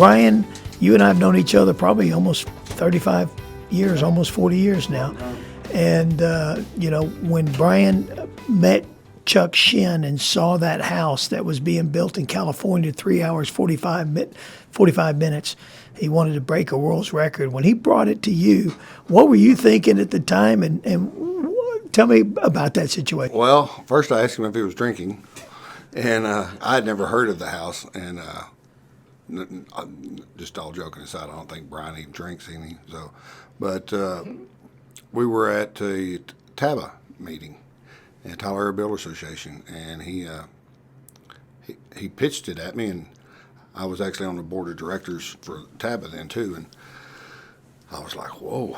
Brian, you and I have known each other probably almost 35 years, almost 40 years now. And, when Brian met Chuck Shin and saw that house that was being built in California, 3 hours, 45 minutes, he wanted to break a world's record. When he brought it to you, what were you thinking at the time? And tell me about that situation. Well, first I asked him if he was drinking, and I had never heard of the house. And just all joking aside, I don't think Brian even drinks any. So, but we were at a TABA meeting, at Tyler Area Builder Association, and he pitched it at me, and I was actually on the board of directors for TABA then too, and I was like, whoa.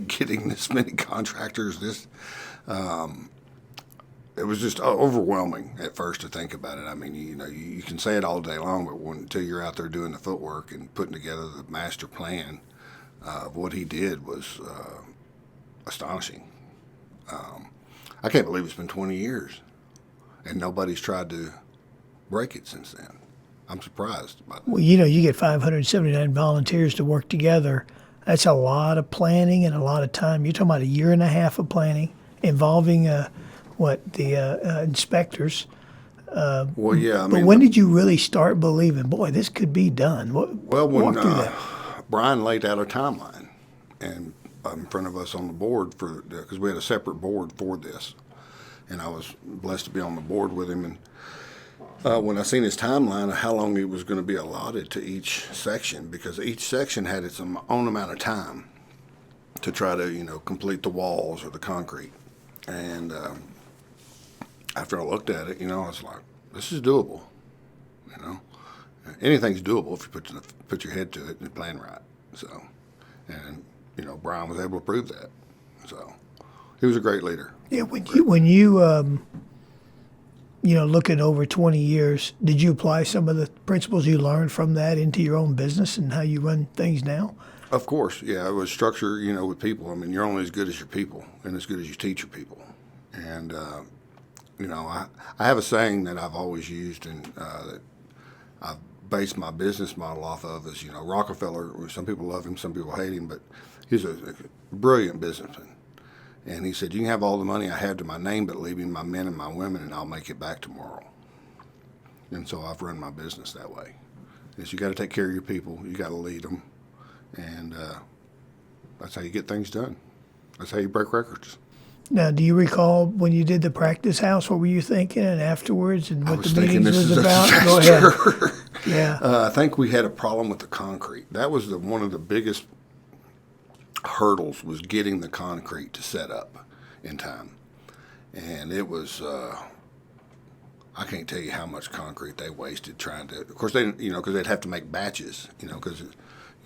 Getting this many contractors, it was just overwhelming at first to think about it. I mean, you can say it all day long, but until you're out there doing the footwork and putting together the master plan of what he did was astonishing. I can't believe it's been 20 years and nobody's tried to break it since then. I'm surprised by that. Well, you get 579 volunteers to work together. That's a lot of planning and a lot of time. You're talking about a year and a half of planning involving the inspectors. Well, yeah. But when did you really start believing, boy, this could be done? When Brian laid out a timeline and in front of us on the board because we had a separate board for this, and I was blessed to be on the board with him. And when I seen his timeline of how long it was going to be allotted to each section, because each section had its own amount of time to try to, complete the walls or the concrete. And after I looked at it, I was like, this is doable. Anything's doable if you put your head to it and plan right. So, and Brian was able to prove that. So, he was a great leader. Yeah, when you looking over 20 years, did you apply some of the principles you learned from that into your own business and how you run things now? Of course, yeah. It was structure, with people. I mean, you're only as good as your people and as good as you teach your people. And, I have a saying that I've always used and that I've based my business model off of is, Rockefeller, some people love him, some people hate him, but he's a brilliant businessman. And he said, you can have all the money I have to my name, but leave me my men and my women, and I'll make it back tomorrow. And so I've run my business that way. Is you got to take care of your people. You got to lead them. And that's how you get things done. That's how you break records. Now, do you recall when you did the practice house, what were you thinking and afterwards and what the meetings was about? Go ahead. Yeah. I think we had a problem with the concrete. That was one of the biggest hurdles was getting the concrete to set up in time. And it was, I can't tell you how much concrete they wasted trying to, of course, they didn't, because they'd have to make batches, because you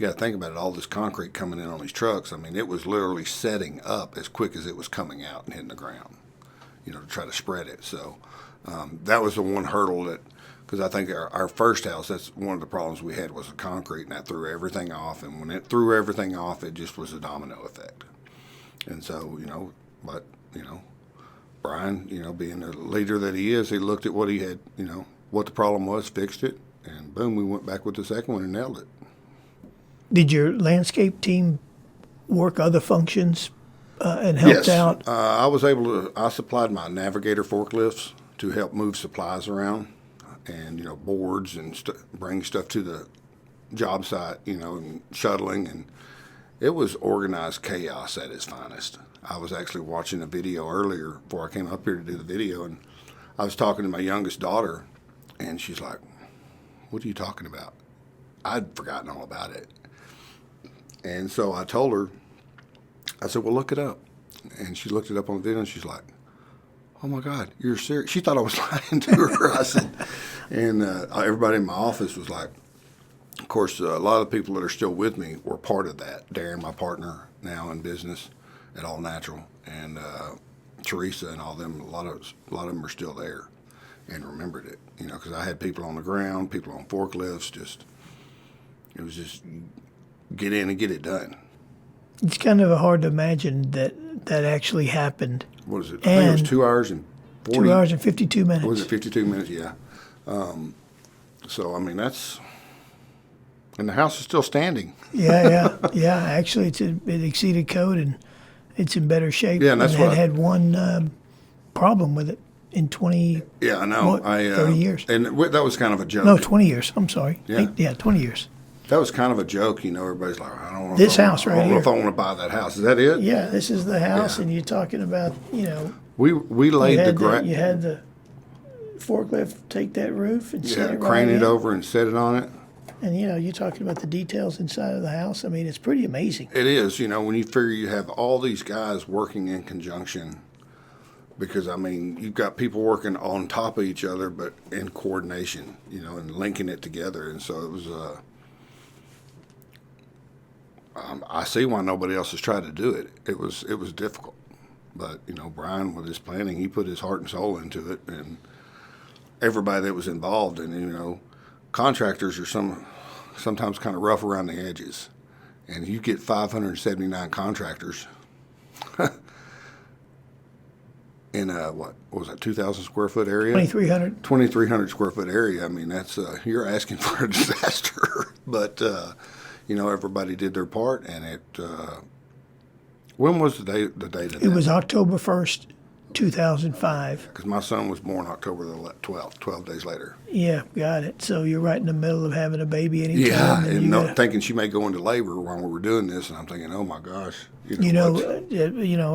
got to think about it, all this concrete coming in on these trucks. I mean, it was literally setting up as quick as it was coming out and hitting the ground, to try to spread it. So that was the one hurdle that, because I think our first house, that's one of the problems we had was the concrete, and that threw everything off. And when it threw everything off, it just was a domino effect. And so, Brian, being the leader that he is, he looked at what he had, what the problem was, fixed it, and boom, we went back with the second one and nailed it. Did your landscape team work other functions and helped out? I supplied my Navigator forklifts to help move supplies around. And boards and bring stuff to the job site, and shuttling, and it was organized chaos at its finest. I was actually watching a video earlier before I came up here to do the video, and I was talking to my youngest daughter, and she's like, "What are you talking about?" I'd forgotten all about it, and so I told her, I said, "Well, look it up," and she looked it up on the video, and she's like, "Oh my God, you're serious?" She thought I was lying to her. I said, and everybody in my office was like, of course, a lot of the people that are still with me were part of that. Darren, my partner now in business at All Natural, and Teresa and all them. A lot of them are still there and remembered it. Because I had people on the ground, people on forklifts. It was just get in and get it done. It's kind of hard to imagine that actually happened. What is it? I think it was 2 hours and 40. 2 hours and 52 minutes. Was it 52 minutes? Yeah. So, I mean, that's And the house is still standing. Yeah. Actually, it exceeded code and it's in better shape. Yeah, and that's it what had one problem with it in 20, Yeah, I know. 30 years. And that was kind of a joke. No, 20 years. I'm sorry. Yeah. 20 years. That was kind of a joke. Everybody's like, I don't know. This house right I don't know here. if I want to buy that house. Is that it? Yeah, this is the house, Yeah. and you're talking about, We laid the ground. you had the forklift take that roof and set it right crane it in. over and set it on it. And, you're talking about the details inside of the house. I mean, it's pretty amazing. It is, when you figure you have all these guys working in conjunction, because, you've got people working on top of each other, but in coordination, and linking it together. And so it was, I see why nobody else has tried to do it. It was difficult. But, Brian, with his planning, he put his heart and soul into it, and everybody that was involved. And, contractors are sometimes kind of rough around the edges. And you get 579 contractors in what was that, 2,000 square foot area? 2,300. 2,300 square foot area. I mean, that's you're asking for a disaster. But everybody did their part, and it. When was the date of that? It was October 1st, 2005. Because my son was born October the 12th, 12 days later. Yeah, got it. So you're right in the middle of having a baby anytime. Yeah, and thinking she may go into labor while we were doing this, and I'm thinking, oh my gosh.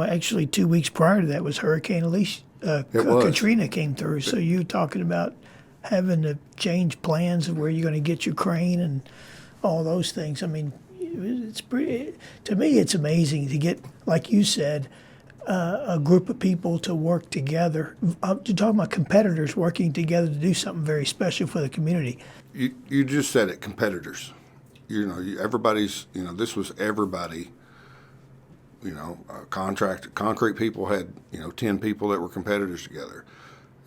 Actually 2 weeks prior to that was Hurricane Alicia. Katrina came through. So you're talking about having to change plans of where you're going to get your crane and all those things. I mean, it's pretty. To me, it's amazing to get, like you said, a group of people to work together. You're talking about competitors working together to do something very special for the community. You just said it, competitors. Everybody's. This was everybody. Concrete people had 10 people that were competitors together.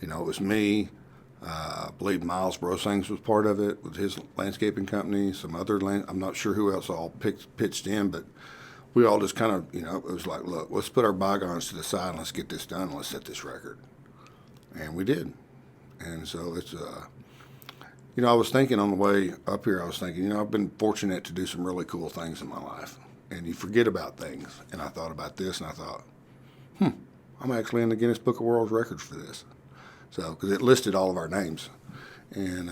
It was me. I believe Miles Brosings was part of it with his landscaping company. Some other I'm not sure who else all pitched in, but we all just kind of, it was like, look, let's put our bygones to the side and let's get this done. Let's set this record. And we did. And so it's, I was thinking on the way up here, I've been fortunate to do some really cool things in my life. And you forget about things. And I thought about this and I thought, I'm actually in the Guinness Book of World Records for this. So, because it listed all of our names. And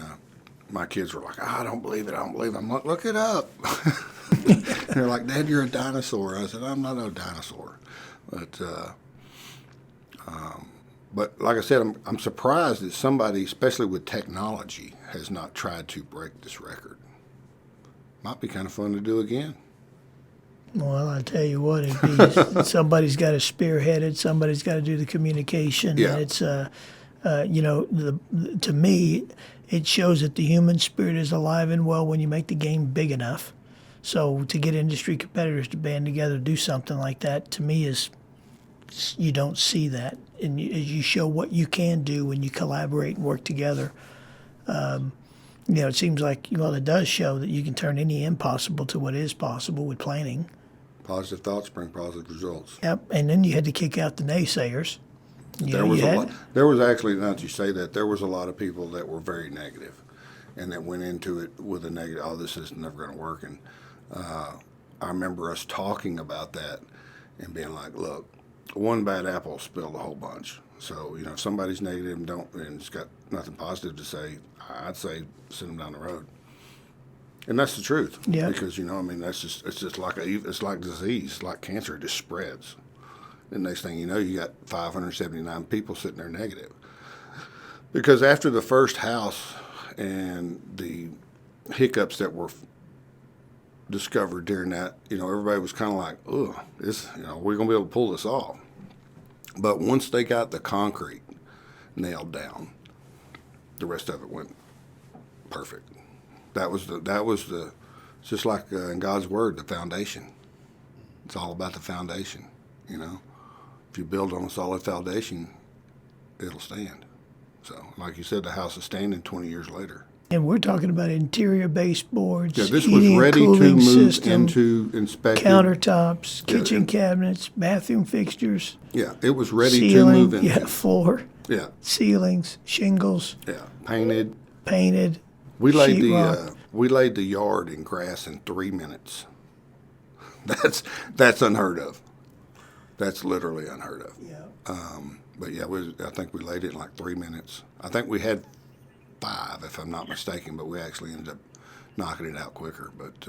my kids were like, I don't believe it. I'm like, look it up. They're like, Dad, you're a dinosaur. I said, I'm not a dinosaur. But like I said, I'm surprised that somebody, especially with technology, has not tried to break this record. Might be kind of fun to do again. Well, I tell you what, somebody's got to spearhead it. Somebody's got to do the communication. Yeah. And it's, to me, it shows that the human spirit is alive and well when you make the game big enough. So to get industry competitors to band together to do something like that, to me, you don't see that. And you show what you can do when you collaborate and work together. It seems like, it does show that you can turn any impossible to what is possible with planning. Positive thoughts bring positive results. Yep, and then you had to kick out the naysayers. There was actually, now that you say that, there was a lot of people that were very negative and that went into it with a negative, oh, this is never going to work. And I remember us talking about that and being like, look, one bad apple spilled a whole bunch. So, if somebody's negative and it's got nothing positive to say, I'd say send them down the road. And that's the truth. Yeah. Because, it's just like it's like disease, like cancer, it just spreads. The next thing you know, you got 579 people sitting there negative. Because after the first house and the hiccups that were discovered during that, everybody was kind of like, ugh, we're going to be able to pull this off. But once they got the concrete nailed down, the rest of it went perfect. That was just like in God's Word, the foundation. It's all about the foundation, If you build on a solid foundation, it'll stand. So, like you said, the house is standing 20 years later. And we're talking about interior baseboards, Yeah, this was heating ready and to cooling move system, into inspected. countertops, kitchen cabinets, bathroom fixtures, Yeah, it was ready ceiling, to move into. yeah, floor, Yeah, ceilings, shingles, yeah, painted. painted. We laid sheetrock. We laid the yard in grass in 3 minutes. That's unheard of. That's literally unheard of. Yeah. But yeah, I think we laid it in like 3 minutes. I think we had 5, if I'm not mistaken, but we actually ended up knocking it out quicker. But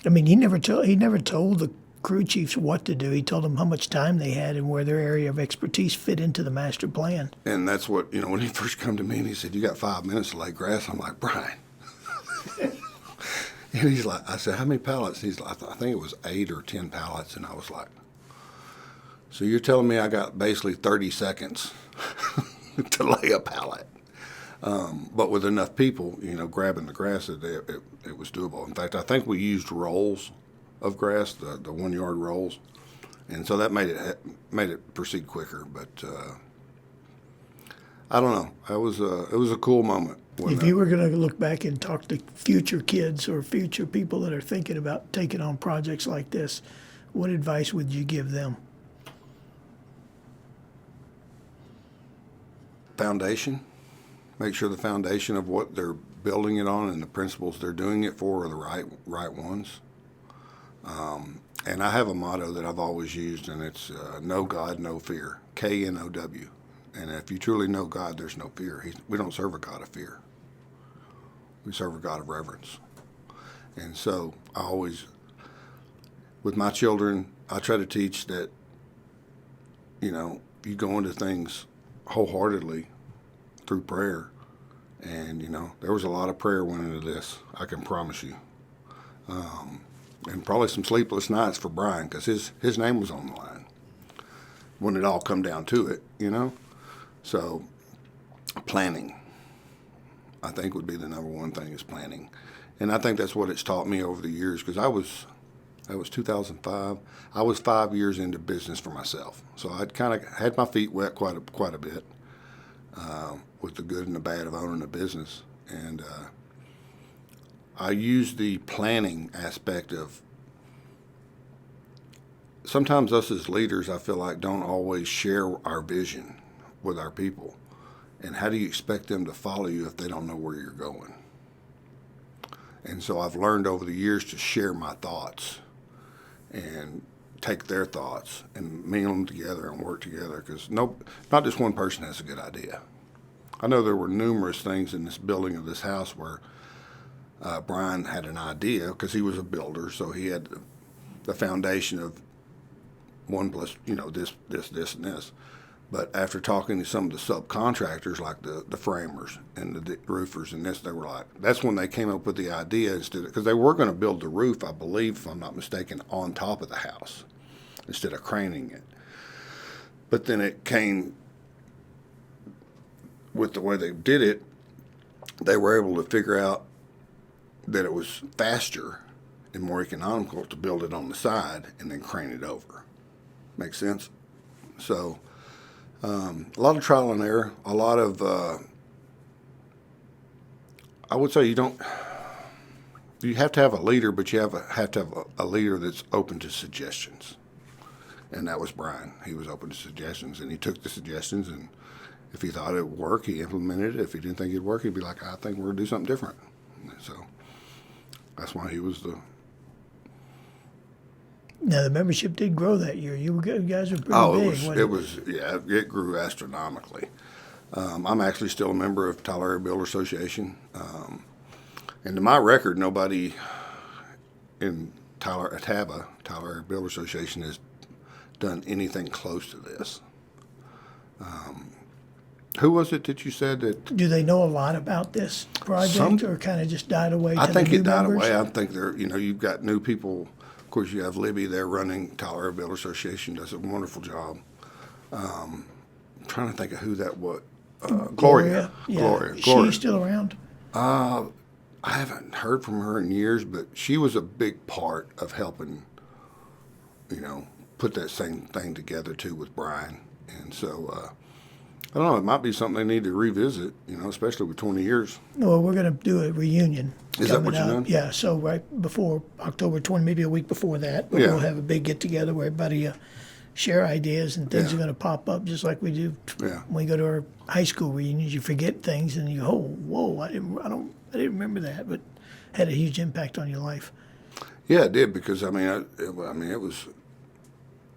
I mean, he never told the crew chiefs what to do. He told them how much time they had and where their area of expertise fit into the master plan. and that's what, when he first come to me and he said, "You got 5 minutes to lay grass." I'm like, "Brian." And he's like, I said, "How many pallets?" He's like, I think it was 8 or 10 pallets. And I was like, "So you're telling me I got basically 30 seconds to lay a pallet?" But with enough people, grabbing the grass, it was doable. In fact, I think we used rolls of grass, the 1 yard rolls, and so that made it proceed quicker. But I don't know. It was a cool moment. If you were going to look back and talk to future kids or future people that are thinking about taking on projects like this, what advice would you give them? Foundation. Make sure the foundation of what they're building it on and the principles they're doing it for are the right ones. And I have a motto that I've always used, and it's know God, no fear. KNOW. And if you truly know God, there's no fear. We don't serve a God of fear. We serve a God of reverence. And so I always, with my children, I try to teach that, you go into things wholeheartedly through prayer. And, there was a lot of prayer went into this, I can promise you. And probably some sleepless nights for Brian, because his name was on the line when it all come down to it, So planning, I think, would be the number one thing, is planning. And I think that's what it's taught me over the years, because that was 2005. I was 5 years into business for myself. So I'd kind of had my feet wet quite a bit with the good and the bad of owning a business. And I use the planning aspect of, sometimes us as leaders, I feel like, don't always share our vision with our people. And how do you expect them to follow you if they don't know where you're going? And so I've learned over the years to share my thoughts and take their thoughts and mingle them together and work together, because not just one person has a good idea. I know there were numerous things in this building of this house where Brian had an idea, because he was a builder, so he had the foundation of 1 plus, this, and this. But after talking to some of the subcontractors, like the framers and the roofers and this, they were like, that's when they came up with the idea, because they were going to build the roof, I believe, if I'm not mistaken, on top of the house instead of craning it. But then it came, with the way they did it, they were able to figure out that it was faster and more economical to build it on the side and then crane it over. Makes sense? So a lot of trial and error, a lot of, I would say you have to have a leader, but you have to have a leader that's open to suggestions. And that was Brian. He was open to suggestions, and he took the suggestions, and if he thought it would work, he implemented it. If he didn't think it'd work, he'd be like, I think we're going to do something different. So that's why he was the... Now, the membership did grow that year. You guys were pretty big. It grew astronomically. I'm actually still a member of Tyler Area Builder Association. And to my record, nobody in Tyler Area Builder Association has done anything close to this. Who was it that you said that? Do they know a lot about this project, or kind of just died away? I think it died away. I think you've got new people. Of course, you have Libby there running Tyler Area Builder Association, does a wonderful job. I'm trying to think of who that was. Gloria. Yeah. She's still around? I haven't heard from her in years, but she was a big part of helping, put that same thing together too with Brian. And so, I don't know, it might be something they need to revisit, especially with 20 years. Well, we're going to do a reunion. Is that what you're doing? Yeah, so right before October 20, maybe a week before that, we'll have a big get-together where everybody share ideas, and things are going to pop up just like we do when we go to our high school reunions. You forget things, and you whoa, I didn't remember that, but had a huge impact on your life. Yeah, it did because it was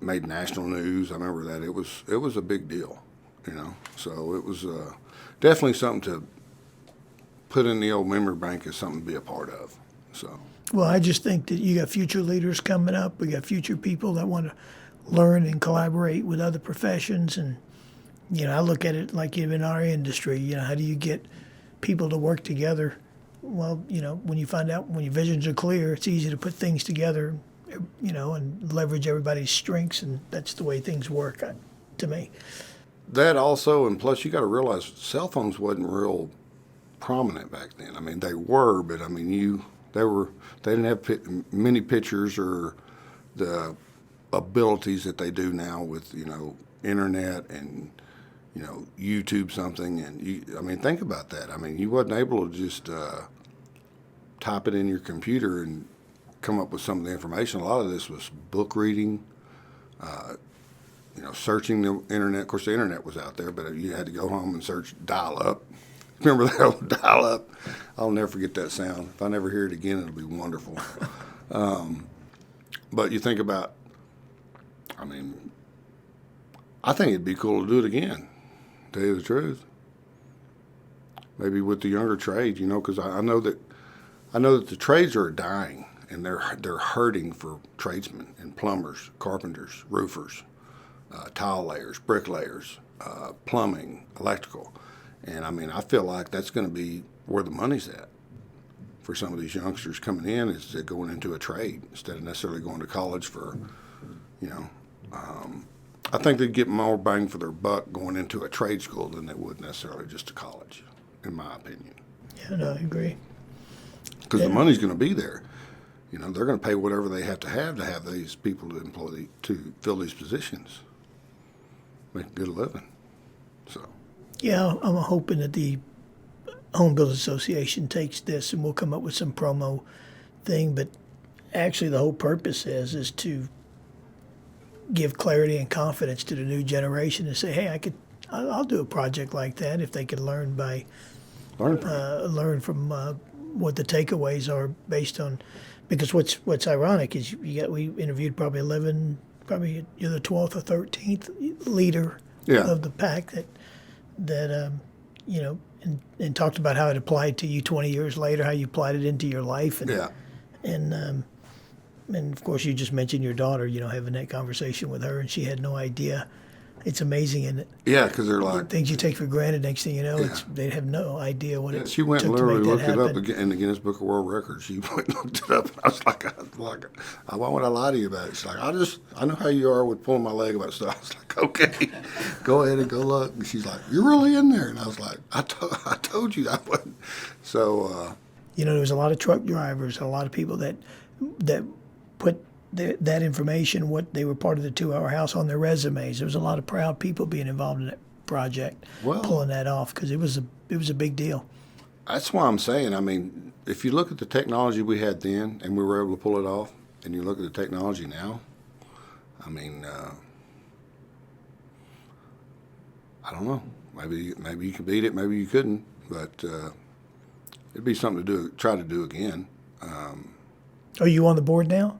made national news. I remember that it was a big deal, you know. So it was definitely something to put in the old memory bank as something to be a part of. So. Well, I just think that you got future leaders coming up. We got future people that want to learn and collaborate with other professions. And, I look at it like in our industry, how do you get people to work together? Well, when you find out, when your visions are clear, it's easy to put things together, and leverage everybody's strengths. And that's the way things work to me. That also, and plus you got to realize cell phones wasn't real prominent back then. I mean, they were, but I mean, they didn't have many pictures or the abilities that they do now with, internet and, YouTube something. And think about that. I mean, you wasn't able to just type it in your computer and come up with some of the information. A lot of this was book reading, searching the internet. Of course, the internet was out there, but you had to go home and search dial-up. Remember that old dial-up? I'll never forget that sound. If I never hear it again, it'll be wonderful. But you think about, I think it'd be cool to do it again, to tell you the truth. Maybe with the younger trade, because I know that the trades are dying, and they're hurting for tradesmen and plumbers, carpenters, roofers, tile layers, bricklayers, plumbing, electrical. And I feel like that's going to be where the money's at for some of these youngsters coming in, is they're going into a trade instead of necessarily going to college for, I think they'd get more bang for their buck going into a trade school than they would necessarily just to college, in my opinion. Yeah, no, I agree. Because the money's going to be there. They're going to pay whatever they have to have these people to employ to fill these positions, make a good living. So. Yeah, I'm hoping that the Home Builders Association takes this and we'll come up with some promo thing. But actually, the whole purpose is to give clarity and confidence to the new generation and say, hey, I'll do a project like that if they could learn from what the takeaways are based on. Because what's ironic is we interviewed probably you're the 12th or 13th leader of the pack that and talked about how it applied to you 20 years later, how you applied it into your life. And of course, you just mentioned your daughter, having that conversation with her, and she had no idea. It's amazing, isn't it? Yeah, because they're like things you take for granted. Next thing you know, they have no idea what it. She went took and literally to make that looked it happen. up in the Guinness Book of World Records. She went and looked it up, and I was like, why would I lie to you about it? She's like, I know how you are with pulling my leg about stuff. I was like, okay, go ahead and go look. And she's like, you're really in there, and I was like, I told you I wasn't. So. There was a lot of truck drivers, a lot of people that put that information, what they were part of the 2 Hour House, on their resumes. There was a lot of proud people being involved in that project, pulling that off, because it was a big deal. That's why I'm saying, if you look at the technology we had then and we were able to pull it off, and you look at the technology now, I don't know. Maybe you could beat it, maybe you couldn't, but it'd be something to try to do again. Are you on the board now?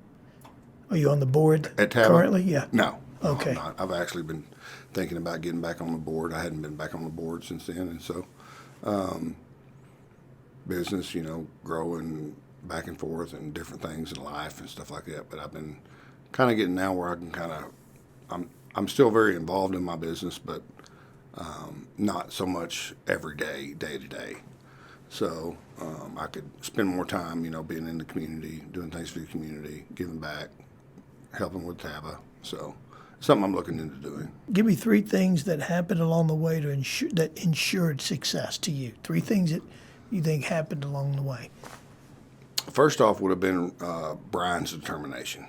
Are you on the board at TABA? Currently? Yeah. No. Okay. I'm not. I've actually been thinking about getting back on the board. I hadn't been back on the board since then, and so business, growing back and forth and different things in life and stuff like that. But I've been kind of getting now where I can I'm still very involved in my business, but not so much every day, day to day. So I could spend more time, being in the community, doing things for the community, giving back, helping with TABA. So something I'm looking into doing. Give me 3 things that happened along the way that ensured success to you. 3 things that you think happened along the way. First off would have been Brian's determination.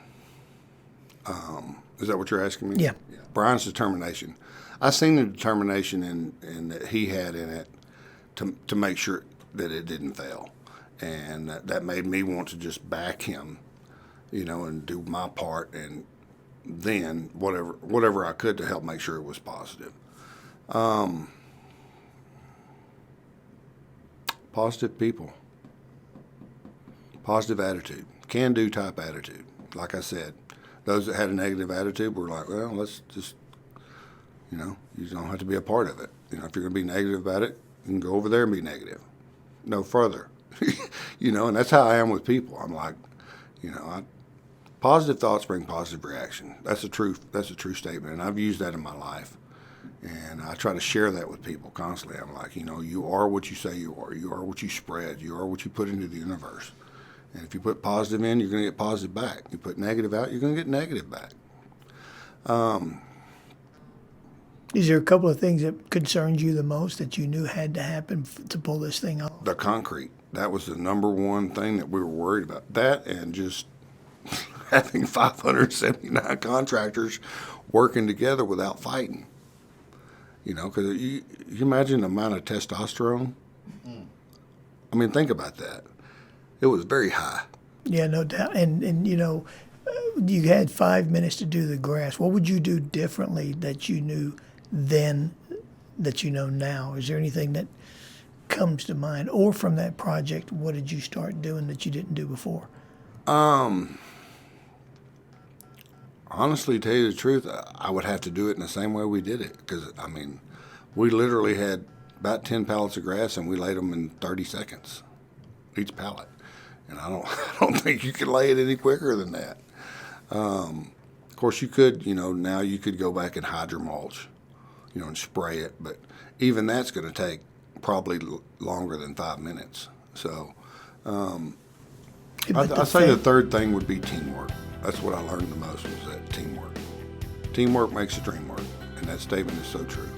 Is that what you're asking me? Yeah. Brian's determination. I seen the determination in that he had in it to make sure that it didn't fail. And that made me want to just back him, and do my part, and then whatever I could to help make sure it was positive. Positive people. Positive attitude, can-do type attitude. Like I said, those that had a negative attitude were like, well, let's just, you don't have to be a part of it. If you're going to be negative about it, you can go over there and be negative. No further. And that's how I am with people. I'm like, positive thoughts bring positive reaction. That's a true statement, and I've used that in my life. And I try to share that with people constantly. I'm like, you are what you say you are. You are what you spread. You are what you put into the universe. And if you put positive in, you're going to get positive back. You put negative out, you're going to get negative back. Is there a couple of things that concerned you the most that you knew had to happen to pull this thing off? The concrete. That was the number one thing that we were worried about. That and just having 579 contractors working together without fighting. Because you imagine the amount of testosterone. I mean, think about that. It was very high. Yeah, no doubt. And you had 5 minutes to do the grass. What would you do differently that you knew then that you know now? Is there anything that comes to mind? Or from that project, what did you start doing that you didn't do before? Honestly, to tell you the truth, I would have to do it in the same way we did it. Because, we literally had about 10 pallets of grass and we laid them in 30 seconds, each pallet. And I don't think you could lay it any quicker than that. Of course, you could, now you could go back and hydromulch, and spray it. But even that's going to take probably longer than 5 minutes. So I'd say the third thing would be teamwork. That's what I learned the most was that teamwork. Teamwork makes the dream work. And that statement is so true.